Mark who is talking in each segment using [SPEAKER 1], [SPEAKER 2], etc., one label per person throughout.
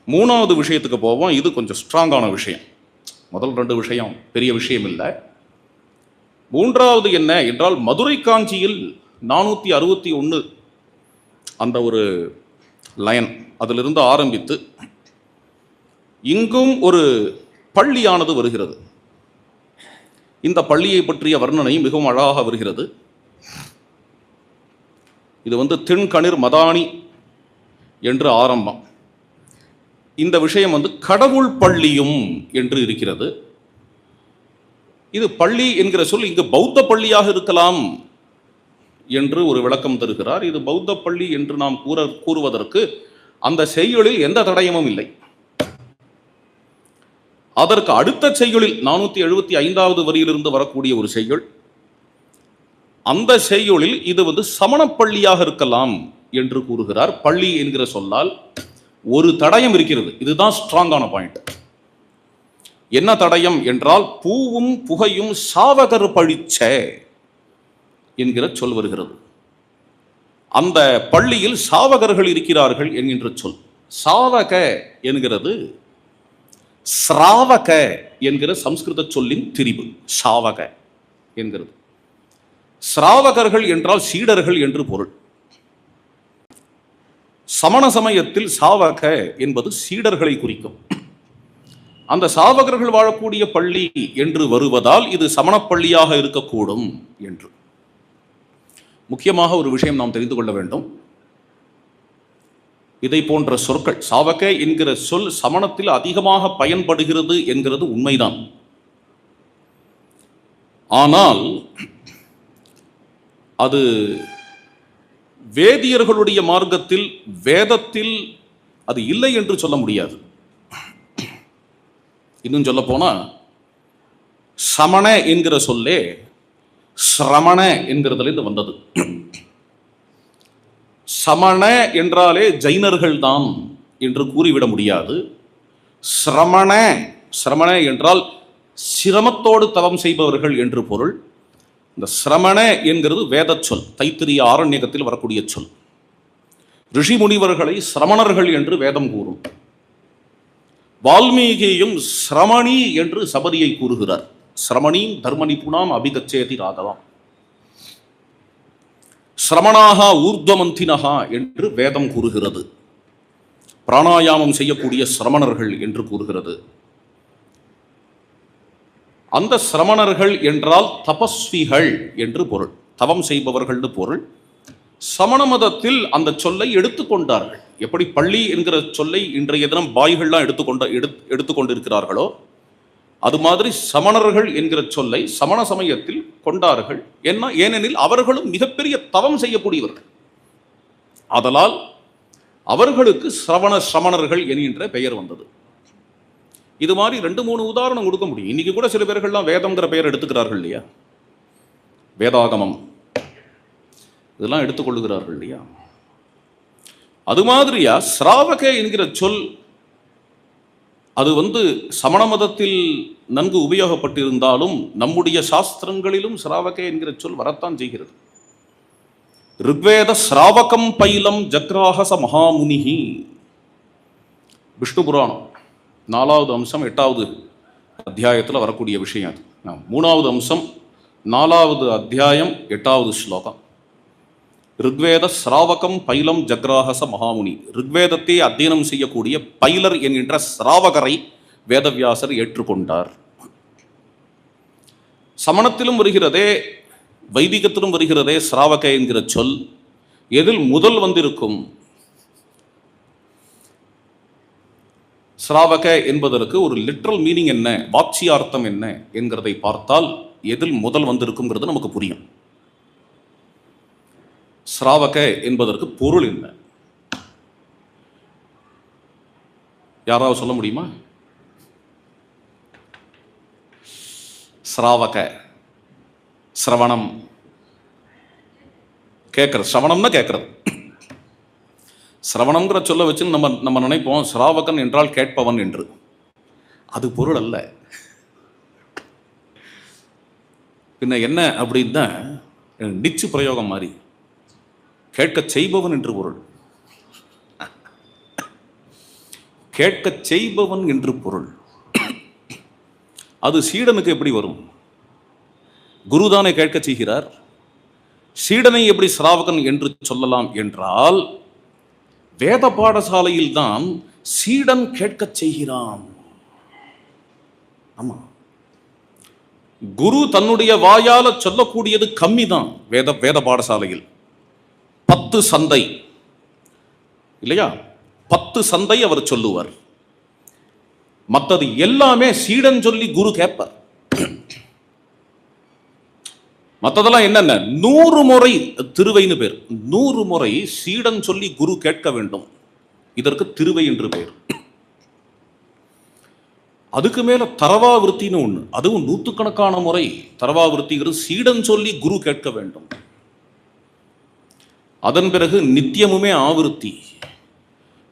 [SPEAKER 1] மூணாவது விஷயத்துக்கு போவோம். இது கொஞ்சம் ஸ்ட்ராங்கான விஷயம். முதல் ரெண்டு விஷயம் பெரிய விஷயம் இல்லை. மூன்றாவது என்ன என்றால், மதுரை காஞ்சியில் 461 அந்த ஒரு லைன், அதிலிருந்து ஆரம்பித்து இங்கும் ஒரு பள்ளியானது வருகிறது. இந்த பள்ளியை பற்றிய வர்ணனை மிகவும் அழகாக வருகிறது. இது திண்கணிர் மதானி என்று ஆரம்பம். இந்த விஷயம் கடவுள் பள்ளியும் என்று இருக்கிறது. இது பள்ளி என்கிற சொல் இங்கு பௌத்த பள்ளியாக இருக்கலாம் என்று ஒரு விளக்கம் தருகிறார். இது பௌத்த பள்ளி என்று நாம் கூறுவதற்கு அந்த செய்யுளில் எந்த தடயமும் இல்லை. அதற்கு அடுத்த செய்யுளில் 475வது வரியிலிருந்து வரக்கூடிய ஒரு செய்யுள், அந்த செய்யுளில் இது சமணப்பள்ளியாக இருக்கலாம் என்று கூறுகிறார். பள்ளி என்கிற சொல்லால் ஒரு தடயம் இருக்கிறது. இதுதான் ஸ்ட்ராங்கான பாயிண்ட். என்ன தடயம் என்றால், பூவும் புகையும் சாவகர் பழிச்ச என்கிற சொல் வருகிறது. அந்த பள்ளியில் சாவகர்கள் இருக்கிறார்கள் என்கின்ற சொல். சாவக என்கிறது ஸ்ராவக என்கிற சம்ஸ்கிருத சொல்லின் திரிவு. சாவக என்கிறது. ஸ்ராவகர்கள் என்றால் சீடர்கள் என்று பொருள். சமண சமயத்தில் சாவக என்பது சீடர்களை குறிக்கும். அந்த சாவகர்கள் வாழக்கூடிய பள்ளி என்று வருவதால் இது சமணப்பள்ளியாக இருக்கக்கூடும் என்று. முக்கியமாக ஒரு விஷயம் நாம் தெரிந்து கொள்ள வேண்டும். இதை போன்ற சொற்கள், சாவக என்கிற சொல் சமணத்தில் அதிகமாக பயன்படுகிறது என்கிறது உண்மைதான். ஆனால் அது வேதியர்களுடைய மார்க்கத்தில், வேதத்தில் அது இல்லை என்று சொல்ல முடியாது. இன்னும் சொல்ல போனா, சமண என்கிற சொல்லே சிரமண என்கிறதுல வந்தது. சமண என்றாலே ஜைனர்கள் தான் என்று கூறிவிட முடியாது. சிரமண என்றால் சிரமத்தோடு தவம் செய்பவர்கள் என்று பொருள். இந்த சிரமண என்கிறது வேத சொல், தைத்திரிய ஆரண்யகத்தில் வரக்கூடிய சொல். ரிஷி முனிவர்களை சிரமணர்கள் என்று வேதம் கூறும். வால்மீகியும் சிரமணி என்று சபரியை கூறுகிறார். சிரமணீம் தர்மநிபுணாம் அபிகச்சேதி ராகவாம். சிரமணாக ஊர்த்வமந்தினஹா என்று வேதம் கூறுகிறது. பிராணாயாமம் செய்யக்கூடிய சிரமணர்கள் என்று கூறுகிறது. அந்த சிரமணர்கள் என்றால் தபஸ்விகள் என்று பொருள், தவம் செய்பவர்கள் பொருள். சமண மதத்தில் அந்த சொல்லை எடுத்துக்கொண்டார்கள். எப்படி பள்ளி என்கிற சொல்லை இன்றைய தினம் பாய்கள்லாம் எடுத்துக்கொண்டிருக்கிறார்களோ, அது மாதிரி சமணர்கள் என்கிற சொல்லை சமண சமயத்தில் கொண்டார்கள். ஏனெனில் அவர்களும் மிகப்பெரிய தவம் செய்யக்கூடியவர்கள். ஆதலால் அவர்களுக்கு சமணர்கள் என்கின்ற பெயர் வந்தது. இது மாதிரி 2-3 உதாரணம் கொடுக்க முடியும். இன்னைக்கு கூட சில பேர்கள்லாம் வேதம்ங்கிற பெயர் எடுத்துக்கிறார்கள் இல்லையா, வேதாகமம் இதெல்லாம் எடுத்துக்கொள்ளுகிறார்கள் இல்லையா. அது மாதிரியா சிராவக என்கிற சொல் அது சமண மதத்தில் நன்கு உபயோகப்பட்டிருந்தாலும் நம்முடைய சாஸ்திரங்களிலும் சிராவக என்கிற சொல் வரத்தான் செய்கிறது. ரிக்வேத சிராவகம் பைலம் ஜக்ராஹச மகாமுனிஹி, விஷ்ணு புராணம் 4வது அம்சம் 8வது அத்தியாயத்தில் வரக்கூடிய விஷயம் அது. 3வது அம்சம் 4வது அத்தியாயம் 8வது ஸ்லோகம். ரிக்வேத சிராவகம் பைலம் ஜக்ராஹச மகாமுனி. ரிக்வேதத்தை அத்தியனம் செய்யக்கூடிய பைலர் என்கின்ற சிராவகரை வேதவியாசர் ஏற்றுக்கொண்டார். சமணத்திலும் வருகிறதே, வைதிகத்திலும் வருகிறதே சிராவக என்கிற சொல். எதில் முதல் வந்திருக்கும்? சிராவக என்பதற்கு ஒரு லிட்ரல் மீனிங் என்ன, வாட்சியார்த்தம் என்ன என்கிறதை பார்த்தால் எதில் முதல் வந்திருக்குங்கிறது நமக்கு புரியும். சிராவக என்பதற்கு பொருள் என்ன? யாராவது சொல்ல முடியுமா? சிராவக, சிரவணம், கேட்கறது. சிரவணம்னா கேட்கறது. சிரவணம்ங்கிற சொல்ல வச்சு நம்ம நினைப்போம் சிராவகன் என்றால் கேட்பவன் என்று. அது பொருள் அல்ல. பின்ன என்ன அப்படின்னா, நிச்சு பிரயோகம் மாதிரி கேட்க செய்பவன் என்று பொருள். கேட்கச் செய்பவன் என்று பொருள். அது சீடனுக்கு எப்படி வரும்? குருதானே கேட்கச் செய்கிறார். சீடனை எப்படி சிராவகன் என்று சொல்லலாம் என்றால், வேத பாடசாலையில் தான் சீடன் கேட்கச் செய்கிறான். ஆமா, குரு தன்னுடைய வாயால சொல்லக்கூடியது கம்மி தான். வேத பாடசாலையில் 10 சந்தை இல்லையா? 10 சந்தை அவர் சொல்லுவார். மற்றது எல்லாமே சீடன் சொல்லி குரு கேட்பார். மற்றதெல்லாம் என்னென்ன? 100 முறை திருவைன்னு பேர். 100 முறை சீடன் சொல்லி குரு கேட்க வேண்டும். இதற்கு திருவை என்று பெயர். அதுக்கு மேல தரவாவிருத்தின்னு ஒண்ணு, அதுவும் 100கணக்கான முறை தரவாவிருத்திங்கிறது சீடன் சொல்லி குரு கேட்க வேண்டும். அதன் பிறகு நித்தியமுமே ஆவிருத்தி,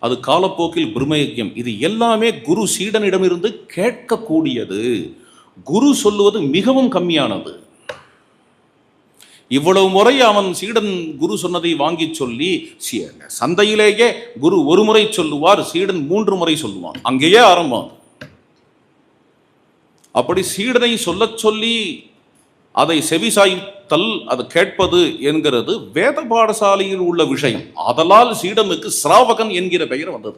[SPEAKER 1] அது காலப்போக்கில் பிரம்மயஜ்யம். இது எல்லாமே குரு சீடனிடமிருந்து கேட்கக்கூடியது. குரு சொல்லுவது மிகவும் கம்மியானது. இவ்வளவு முறை அவன் சீடன் குரு சொன்னதை வாங்கி சொல்லி, சந்தையிலேயே குரு 1 முறை சொல்லுவார், சீடன் 3 முறை சொல்லுவான். அங்கேயே ஆரம்பம். அப்படி சீடனை சொல்ல சொல்லி அதை செவிசாய்த்தல், அது கேட்பது என்கிறது வேத பாடசாலையில் உள்ள விஷயம். ஆதலால் சீடனுக்கு சிராவகன் என்கிற பெயர் வந்தது.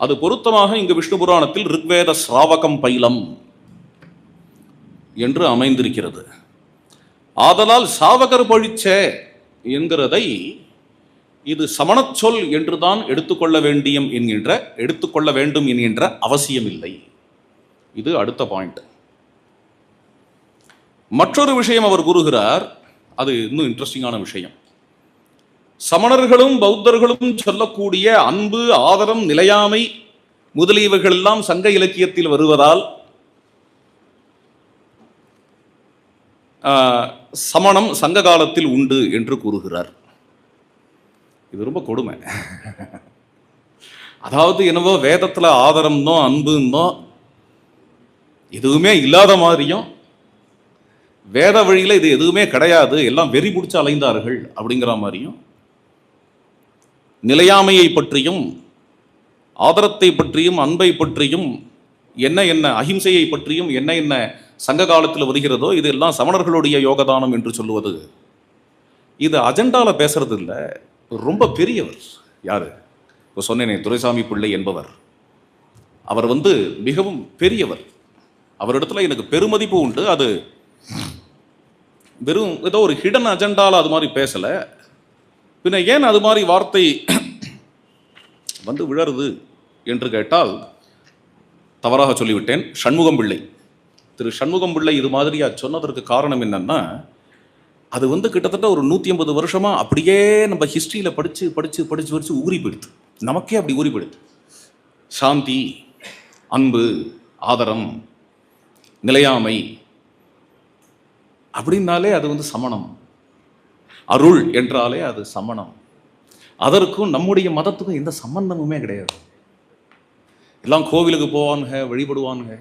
[SPEAKER 1] அது பொருத்தமாக இங்கு விஷ்ணு புராணத்தில் ரிக்வேத சிராவகம் பைலம் என்று அமைந்திருக்கிறது. ஆதலால் சாவகர் பழிச்ச என்கிறதை இது சமணச் சொல் என்றுதான் எடுத்துக்கொள்ள வேண்டும் என்கின்ற அவசியம் இல்லை. இது அடுத்த பாயிண்ட். மற்றொரு விஷயம் அவர் கூறுகிறார், அது இன்னும் இன்ட்ரெஸ்டிங்கான விஷயம். சமணர்களும் பௌத்தர்களும் சொல்லக்கூடிய அன்பு, ஆதரம், நிலையாமை முதலியவைகள் எல்லாம் சங்க இலக்கியத்தில் வருவதால் சமணம் சங்க காலத்தில் உண்டு என்று கூறுகிறார். இது ரொம்ப கொடுமை. அதாவது என்னவோ வேதத்துல ஆதரம்னோ அன்புன்னோ எதுவுமே இல்லாத மாதிரியும், வேத வழியில இது எதுவுமே கிடையாது, எல்லாம் வெறி பிடிச்சு அலைந்தார்கள் அப்படிங்கிற மாதிரியும், நிலையாமையை பற்றியும் ஆதரத்தை பற்றியும் அன்பை பற்றியும் என்ன அஹிம்சையை பற்றியும் என்ன சங்க காலத்தில் வருகிறதோ இதெல்லாம் சமணர்களுடைய யோகதானம் என்று சொல்லுவது, இது அஜெண்டால பேசுறது இல்லை. ரொம்ப பெரியவர். யாரு? இப்போ சொன்னேனே, துரைசாமி பிள்ளை என்பவர். அவர் மிகவும் பெரியவர். அவரிடத்துல எனக்கு பெருமதிப்பு உண்டு. அது வெறும் ஏதோ ஒரு ஹிடன் அஜெண்டால அது மாதிரி பேசல. பின்ன ஏன் அது மாதிரி வார்த்தை விழருது என்று கேட்டால், தவறாக சொல்லிவிட்டேன். சண்முகம் பிள்ளை, திரு சண்முகம் பிள்ளை இது மாதிரியா சொன்னதற்கு காரணம் என்னன்னா, அது கிட்டத்தட்ட ஒரு 150 வருஷமா அப்படியே நம்ம ஹிஸ்டரியில படிச்சு படிச்சு படிச்சு படிச்சு ஊறி போயிடுது. நமக்கே அப்படி ஊறி போயிடுது. சாந்தி, அன்பு, ஆதரம், நிலையாமை அப்படின்னாலே அது சமணம். அருள் என்றாலே அது சமணம். அதற்கும் நம்முடைய மதத்துக்கும் எந்த சம்பந்தமுமே கிடையாது. எல்லாம் கோவிலுக்கு போவானுங்க, வழிபடுவானுங்க.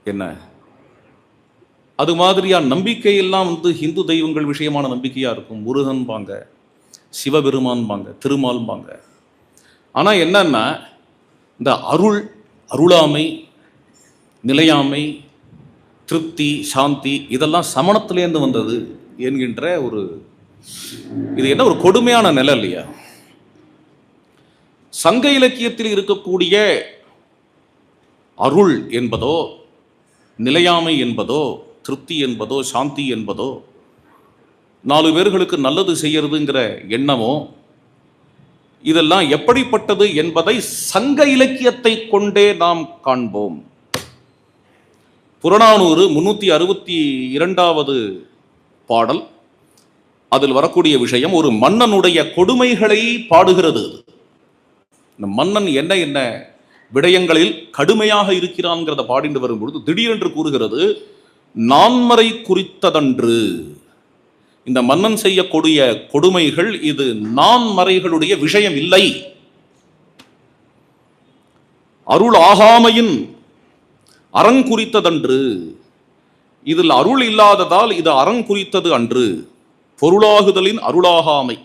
[SPEAKER 1] என்ன அது மாதிரியா நம்பிக்கை எல்லாம் ஹிந்து தெய்வங்கள் விஷயமான நம்பிக்கையா இருக்கும். முருகன் பாங்க, சிவபெருமான் பாங்க, திருமால் பாங்க. ஆனா என்னன்னா, இந்த அருள், அருளாமை, நிலையாமை, திருப்தி, சாந்தி இதெல்லாம் சமணத்திலேருந்து வந்தது என்கின்ற இது என்ன ஒரு கொடுமையான நிலை இல்லையா? சங்க இலக்கியத்தில் இருக்கக்கூடிய அருள் என்பதோ, நிலையாமை என்பதோ, திருப்தி என்பதோ, சாந்தி என்பதோ, 4 பேர்களுக்கு நல்லது செய்யறதுங்கிற எண்ணமோ, இதெல்லாம் எப்படிப்பட்டது என்பதை சங்க இலக்கியத்தை கொண்டே நாம் காண்போம். புறநானூறு 362வது பாடல், அதில் வரக்கூடிய விஷயம் ஒரு மன்னனுடைய கொடுமைகளை பாடுகிறது. இந்த மன்னன் என்ன விடயங்களில் கடுமையாக இருக்கிறான்ங்கிறத பாடிட்டு வரும்பொழுது திடீரென்று கூறுகிறது, நான்மறை குறித்ததன்று. இந்த மன்னன் செய்யக்கூடிய கொடுமைகள் இது நான்மறைகளுடைய விஷயம் இல்லை. அருள் ஆகாமையின் அறங் குறித்ததன்று. இதில் அருள் இல்லாததால் இது அறங் குறித்தது அன்று. பொருளாகுதலின் அருளாகாமை.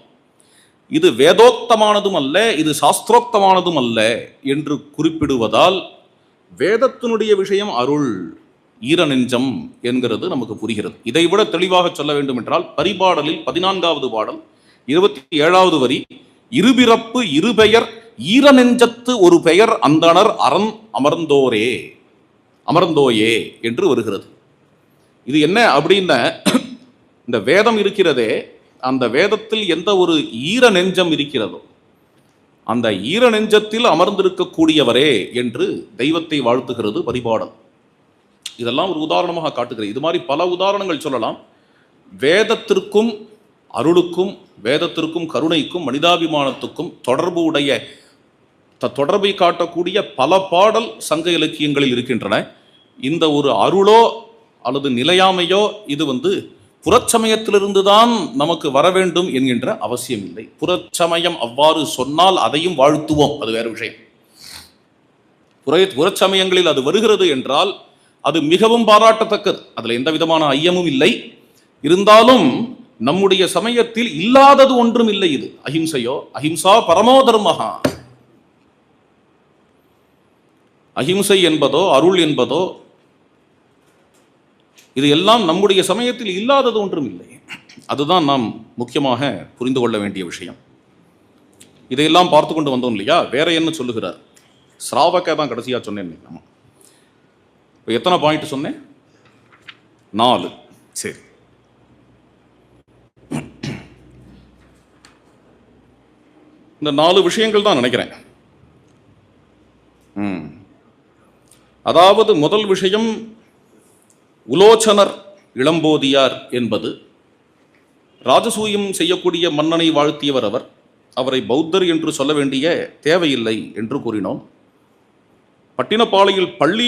[SPEAKER 1] இது வேதோக்தமானதும் அல்ல, இது சாஸ்திரோக்தமானதும் அல்ல என்று குறிப்பிடுவதால் வேதத்தினுடைய விஷயம் அருள், ஈர நெஞ்சம் என்கிறது நமக்கு புரிகிறது. இதைவிட தெளிவாக சொல்ல வேண்டும் என்றால் பரிபாடலில் 14வது பாடல் 27வது வரி, இருபிறப்பு இருபெயர் ஈர நெஞ்சத்து ஒரு பெயர் அந்தணர் அரண் அமர்ந்தோயே என்று வருகிறது. இது என்ன அப்படின்னா, இந்த வேதம் இருக்கிறதே, அந்த வேதத்தில் எந்த ஒரு ஈர நெஞ்சம் இருக்கிறதோ அந்த ஈர நெஞ்சத்தில் அமர்ந்திருக்கக்கூடியவரே என்று தெய்வத்தை வாழ்த்துகிறது பரிபாடல். இதெல்லாம் ஒரு உதாரணமாக காட்டுகிறது. இது மாதிரி பல உதாரணங்கள் சொல்லலாம். வேதத்திற்கும் அருளுக்கும், வேதத்திற்கும் கருணைக்கும், மனிதாபிமானத்துக்கும் தொடர்பை காட்டக்கூடிய பல பாடல் சங்க இலக்கியங்களில் இருக்கின்றன. இந்த ஒரு அருளோ அல்லது நிலையாமையோ இது புறச்சமயத்திலிருந்து தான் நமக்கு வர வேண்டும் என்கின்ற அவசியம் இல்லை. புறச்சமயம் அவ்வாறு சொன்னால் அதையும் வாழ்த்துவோம், அது வேறு விஷயம். புறச்சமயங்களில் அது வருகிறது என்றால் அது மிகவும் பாராட்டத்தக்கது, அதில் எந்த விதமான ஐயமும் இல்லை. இருந்தாலும் நம்முடைய சமயத்தில் இல்லாதது ஒன்றும் இல்லை. இது அஹிம்சையோ, அஹிம்சா பரமோ தர்மஹா, அஹிம்சை என்பதோ அருள் என்பதோ இது எல்லாம் நம்முடைய சமயத்தில் இல்லாதது ஒன்றும் இல்லை. அதுதான் நாம் முக்கியமாக புரிந்து கொள்ள வேண்டிய விஷயம். இதையெல்லாம் பார்த்து கொண்டு வந்தோம் இல்லையா? வேற என்ன சொல்லுகிறார்? ஸ்ராவக தான் கடைசியா சொன்னேன். நம்ம எத்தனை பாயிண்ட் சொன்னேன்? 4. சரி, இந்த 4 விஷயங்கள் தான் நினைக்கிறேன். அதாவது முதல் விஷயம், உலோச்சனர் இளம்போதியார் என்பது ராஜசூயம் செய்யக்கூடிய மன்னனை வாழ்த்தியவர். அவரை பௌத்தர் என்று சொல்ல வேண்டிய தேவையில்லை என்று கூறினோம். பட்டினப்பாளையில் பள்ளி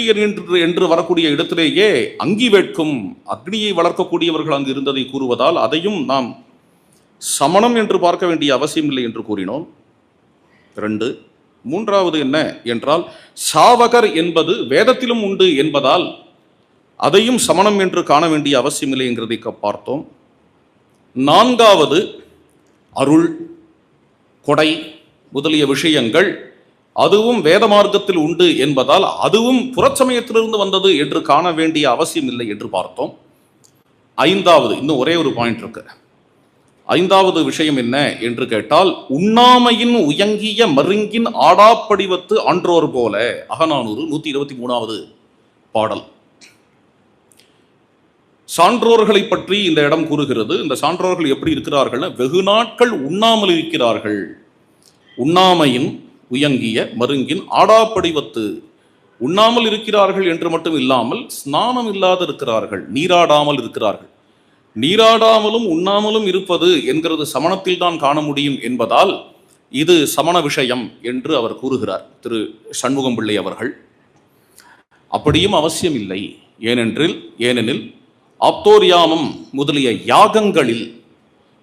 [SPEAKER 1] என்று வரக்கூடிய இடத்திலேயே அங்கி வேட்கும் அக்னியை வளர்க்கக்கூடியவர்கள் அங்கு இருந்ததை கூறுவதால் அதையும் நாம் சமணம் என்று பார்க்க வேண்டிய அவசியம் இல்லை என்று கூறினோம். 2. மூன்றாவது என்ன என்றால், சாவகர் என்பது வேதத்திலும் உண்டு என்பதால் அதையும் சமணம் என்று காண வேண்டிய அவசியம் இல்லை என்கிறதை பார்த்தோம். 4வது, அருள், கொடை முதலிய விஷயங்கள் அதுவும் வேத மார்க்கத்தில் உண்டு என்பதால் அதுவும் புறச்சமயத்திலிருந்து வந்தது என்று காண வேண்டிய அவசியம் இல்லை என்று பார்த்தோம். 5வது, இன்னும் ஒரே ஒரு பாயிண்ட் இருக்கு. 5வது விஷயம் என்ன என்று கேட்டால், உண்ணாமையின் உயங்கிய மருங்கின் ஆடாப்படிவத்து ஆன்றோர் போல, அகநானூறு 123வது பாடல். சான்றோர்களை பற்றி இந்த இடம் கூறுகிறது. இந்த சான்றோர்கள் எப்படி இருக்கிறார்கள்? வெகு நாட்கள் உண்ணாமல் இருக்கிறார்கள். உண்ணாமையின் உயங்கிய மருங்கின் ஆடாப்படிவத்து, உண்ணாமல் இருக்கிறார்கள் என்று மட்டும் இல்லாமல் ஸ்நானம் இல்லாது இருக்கிறார்கள், நீராடாமல் இருக்கிறார்கள். நீராடாமலும் உண்ணாமலும் இருப்பது என்கிறது சமணத்தில் தான் காண முடியும் என்பதால் இது சமண விஷயம் என்று அவர் கூறுகிறார், திரு சண்முகம் பிள்ளை அவர்கள். அப்படியும் அவசியம் இல்லை. ஏனெனில் ஆப்தோரியாமம் முதலிய யாகங்களில்,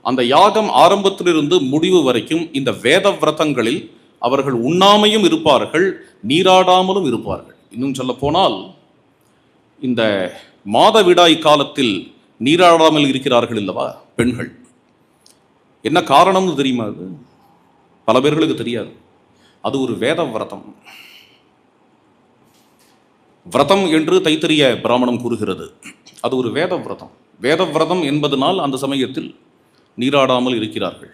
[SPEAKER 1] அந்த யாகம் ஆரம்பத்திலிருந்து முடிவு வரைக்கும் இந்த வேத விரதங்களில் அவர்கள் உண்ணாமையும் இருப்பார்கள், நீராடாமலும் இருப்பார்கள். இன்னும் சொல்ல போனால் இந்த மாதவிடாய் காலத்தில் நீராடாமல் இருக்கிறார்கள் இல்லவா பெண்கள், என்ன காரணம்னு தெரியுமா? அது பல பேர்களுக்கு தெரியாது. அது ஒரு வேத விரதம். விரதம் என்று தைத்திரிய பிராமணம் கூறுகிறது. அது ஒரு வேத விரதம். வேத விரதம் என்பதனால் அந்த சமயத்தில் நீராடாமல் இருக்கிறார்கள்.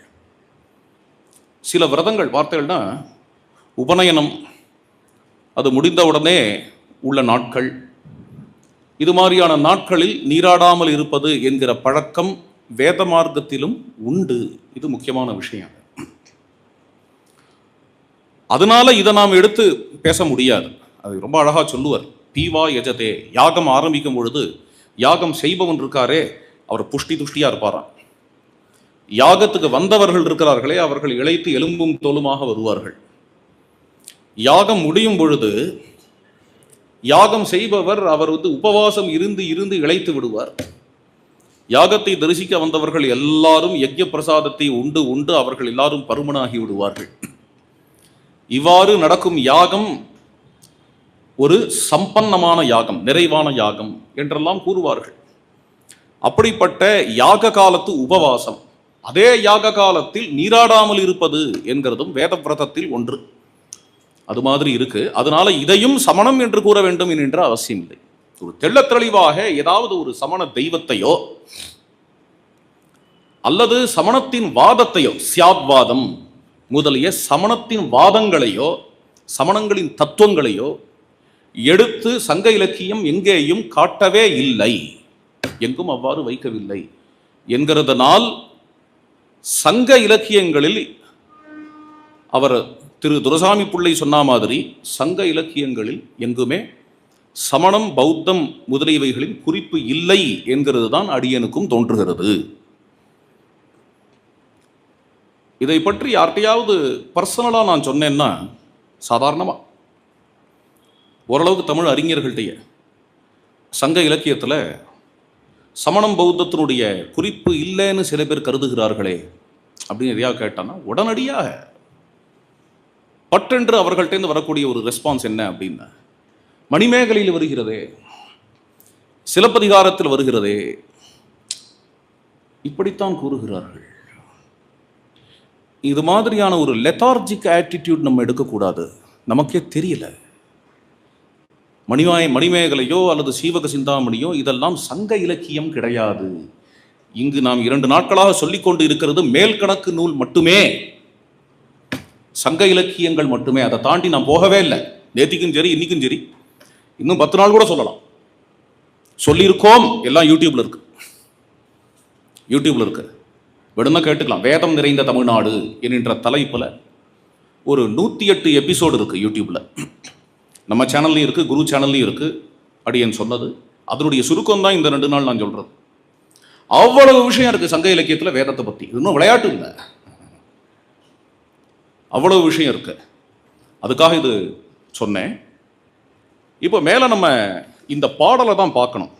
[SPEAKER 1] சில விரதங்கள் பார்த்தீங்கன்னா, உபநயனம் அது முடிந்தவுடனே உள்ள நாட்கள், இது மாதிரியான நாட்களில் நீராடாமல் இருப்பது என்கிற பழக்கம் வேத மார்க்கத்திலும் உண்டு. இது முக்கியமான விஷயம். அதனால இதை நாம் எடுத்து பேச முடியாது. அது ரொம்ப அழகா சொல்லுவார். பீவா யஜதே, யாகம் ஆரம்பிக்கும் பொழுது யாகம் செய்பவன் இருக்காரே அவர் புஷ்டி துஷ்டியா இருப்பாராம். யாகத்துக்கு வந்தவர்கள் இருக்கிறார்களே அவர்கள் இளைத்து எலும்பும் தோலுமாக வருவார்கள். யாகம் முடியும் பொழுது யாகம் செய்பவர் அவர் உபவாசம் இருந்து இளைத்து விடுவார். யாகத்தை தரிசிக்க வந்தவர்கள் எல்லாரும் யஜ்ய பிரசாதத்தை உண்டு அவர்கள் எல்லாரும் பருமனாகி விடுவார்கள். இவ்வாறு நடக்கும் யாகம் ஒரு சம்பன்னமான யாகம், நிறைவான யாகம் என்றெல்லாம் கூறுவார்கள். அப்படிப்பட்ட யாக காலத்து உபவாசம் அதே யாக காலத்தில் நீராடாமல் இருப்பது என்கிறதும் வேத விரதத்தில் ஒன்று. அது மாதிரி இருக்கு. அதனால இதையும் சமணம் என்று கூற வேண்டும் என்கின்ற அவசியம் இல்லை. ஒரு தெள்ளத் தெளிவாக ஏதாவது ஒரு சமண தெய்வத்தையோ அல்லது சமணத்தின் வாதத்தையோ, சியாத்வாதம் முதலிய சமணத்தின் வாதங்களையோ சமணங்களின் தத்துவங்களையோ எடுத்து சங்க இலக்கியம் எங்கேயும் காட்டவே இல்லை, எங்கும் அவ்வாறு வைக்கவில்லை என்கிறதனால் சங்க இலக்கியங்களில் அவர் திரு துரைசாமி பிள்ளை சொன்ன மாதிரி சங்க இலக்கியங்களில் எங்குமே சமணம் பௌத்தம் முதலியவைகளின் குறிப்பு இல்லை என்கிறது தான் அடியனுக்கும் தோன்றுகிறது. இதை பற்றி யார்கிட்டையாவது பர்சனலாக நான் சொன்னேன்னா, சாதாரணமாக ஓரளவுக்கு தமிழ் அறிஞர்கள்ட்டையே சங்க இலக்கியத்தில் சமணம் பௌத்தத்தினுடைய குறிப்பு இல்லைன்னு சில பேர் கருதுகிறார்களே அப்படின்னு எதையா கேட்டான்னா, உடனடியாக பட்டென்று அவர்கள்ட்டேருந்து வரக்கூடிய ஒரு ரெஸ்பான்ஸ் என்ன அப்படின்னா, மணிமேகலையில் வருகிறதே, சிலப்பதிகாரத்தில் வருகிறதே, இப்படித்தான் கூறுகிறார்கள். இது மாதிரியான ஒரு லெத்தார்ஜிக் ஆட்டிடியூட் நம்ம எடுக்கக்கூடாது. நமக்கே தெரியல, மணிமேகலையோ அல்லது சீவக சிந்தாமணியோ இதெல்லாம் சங்க இலக்கியம் கிடையாது. இங்கு நாம் 2 நாட்களாக சொல்லிக்கொண்டு இருக்கிறது மேல் கணக்கு நூல் மட்டுமே, சங்க இலக்கியங்கள் மட்டுமே. அதை தாண்டி நான் போகவே இல்லை. நேத்திக்கும் சரி இன்னைக்கும் சரி, இன்னும் 10 நாள் கூட சொல்லலாம். சொல்லியிருக்கோம், எல்லாம் யூடியூப்ல இருக்கு, விடுனா கேட்டுக்கலாம். வேதம் நிறைந்த தமிழ்நாடு என்கின்ற தலைப்புல ஒரு 108 எபிசோடு இருக்கு யூடியூப்ல. நம்ம சேனல்லையும் இருக்கு, குரு சேனல்லையும் இருக்கு. அடியன் சொன்னது அதனுடைய சுருக்கம் தான் இந்த 2 நாள் நான் சொல்றது. அவ்வளவு விஷயம் இருக்கு சங்க இலக்கியத்தில் வேதத்தை பத்தி. இன்னும் விளையாட்டு இல்லை, அவ்வளவு விஷயம் இருக்கு. அதுக்காக இது சொன்னேன். இப்போ மேல நம்ம இந்த பாடலை தான் பார்க்கணும்.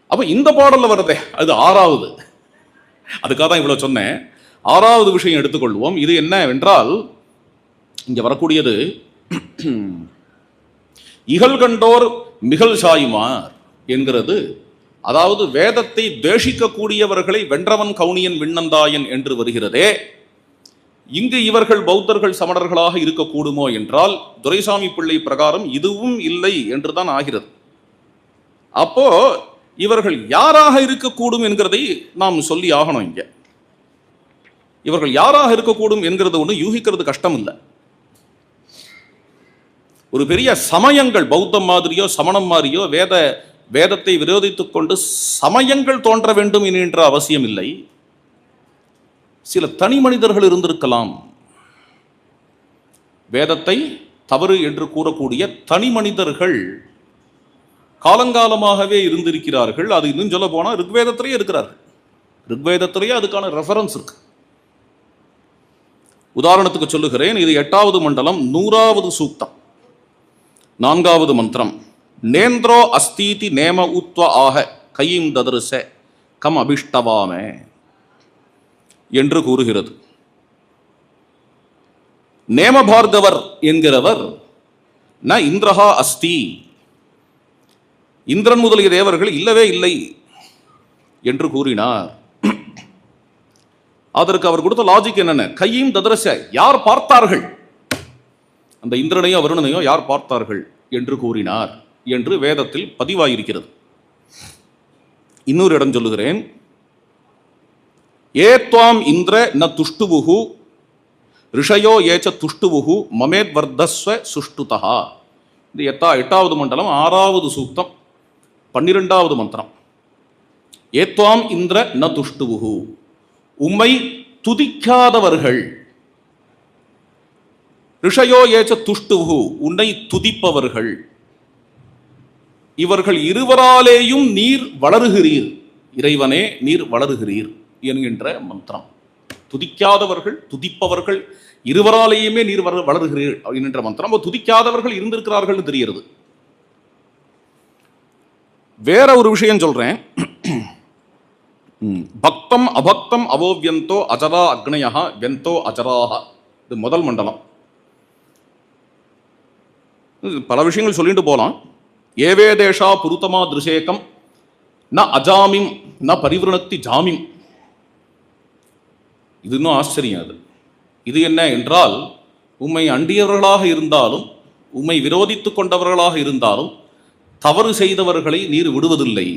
[SPEAKER 1] அப்ப இந்த பாடல்ல வருதே அது 6வது. அதுக்காக தான் இவ்வளவு சொன்னேன். 6வது விஷயம் எடுத்துக்கொள்வோம். இது என்னவென்றால், இங்க வரக்கூடியது இகழ் கண்டோர் மிகழ் சாயுமார் என்கிறது. அதாவது வேதத்தை தேசிக்கக்கூடியவர்களை வென்றவன் கவுனியன் விண்ணந்தாயன் என்று வருகிறதே, இங்கு இவர்கள் பௌத்தர்கள் சமணர்களாக இருக்கக்கூடுமோ என்றால் துரைசாமி பிள்ளை பிரகாரம் இதுவும் இல்லை என்றுதான் ஆகிறது. அப்போ இவர்கள் யாராக இருக்கக்கூடும் என்கிறதை நாம் சொல்லி ஆகணும். இங்க இவர்கள் யாராக இருக்கக்கூடும் என்கிறது ஒன்று யூகிக்கிறது கஷ்டம் இல்லை. ஒரு பெரிய சமயங்கள் பௌத்தம் மாதிரியோ சமணம் மாதிரியோ வேதத்தை விரோதித்துக் கொண்டு சமயங்கள் தோன்ற வேண்டும் என்கின்ற அவசியம் இல்லை. சில தனி மனிதர்கள் இருந்திருக்கலாம், வேதத்தை தவறு என்று கூறக்கூடிய தனி மனிதர்கள் காலங்காலமாகவே இருந்திருக்கிறார்கள். அது இன்னும் சொல்ல போனால் ரிக்வேதத்திலேயே இருக்கிறார்கள். ரிக்வேதத்திலேயே அதுக்கான ரெஃபரன்ஸ் இருக்கு. உதாரணத்துக்கு சொல்லுகிறேன். இது 8வது மண்டலம் 100வது சூக்தம் 4வது மந்திரம். நேந்திரோ அஸ்தீதி நேம உத்வ ஆக கையும் ததருச கம் அபிஷ்டவாமே என்று கூறுகிறது. நேமபார்கவர் என்கிறவர் ந இந்திரஹா அஸ்தி, இந்திரன் முதலிய தேவர்கள் இல்லவே இல்லை என்று கூறினார். அதற்கு அவர் கொடுத்த லாஜிக் என்னென்ன? கையும் ததரச, யார் பார்த்தார்கள், அந்த இந்திரனையோ வருணனையோ யார் பார்த்தார்கள் என்று கூறினார் என்று வேதத்தில் பதிவாயிருக்கிறது. இன்னொரு இடம் சொல்லுகிறேன். ஏத்வாம் இந்திர ந துஷ்டுவுஹு ரிஷயோ ஏச்ச துஷ்டுவுஹு மமேத் வர்தஸ்வ சுஷ்டுதஹா. இது 8வது மண்டலம் 6வது சூக்தம் 12வது மந்திரம். ஏத்வாம் இந்திர ந துஷ்டுவுஹு, உம்மை துதிக்காதவர்கள், ரிஷயோ ஏச்ச துஷ்டுவுஹு, உன்னை துதிப்பவர்கள், இவர்கள் இருவராலேயும் நீர் வளருகிறீர், இறைவனே நீர் வளருகிறீர் என்கின்ற மந்திரம். துதிக்காதவர்கள் துதிப்பவர்கள் இருவராலேயுமே நீர் வளருகிறீர் என்கின்ற மந்திரம். துதிக்காதவர்கள் இருந்திருக்கிறார்கள் தெரிகிறது. வேற ஒரு விஷயம் சொல்றேன். பக்தம் அபக்தம் அவோவியந்தோ அஜரா அக்னயா வெந்தோ அஜராக. இது முதல் மண்டலம். பல விஷயங்கள் சொல்லிட்டு போலாம். ஏவேதேஷா புருத்தமா திருஷேகம் ந அஜாமிம் ந பரிவிருணத்தி ஜாமிம். இது இன்னும் ஆச்சரியம். இது என்ன என்றால், உம்மை அண்டியவர்களாக இருந்தாலும் உம்மை விரோதித்து கொண்டவர்களாக இருந்தாலும் தவறு செய்தவர்களை நீர் விடுவதில்லை.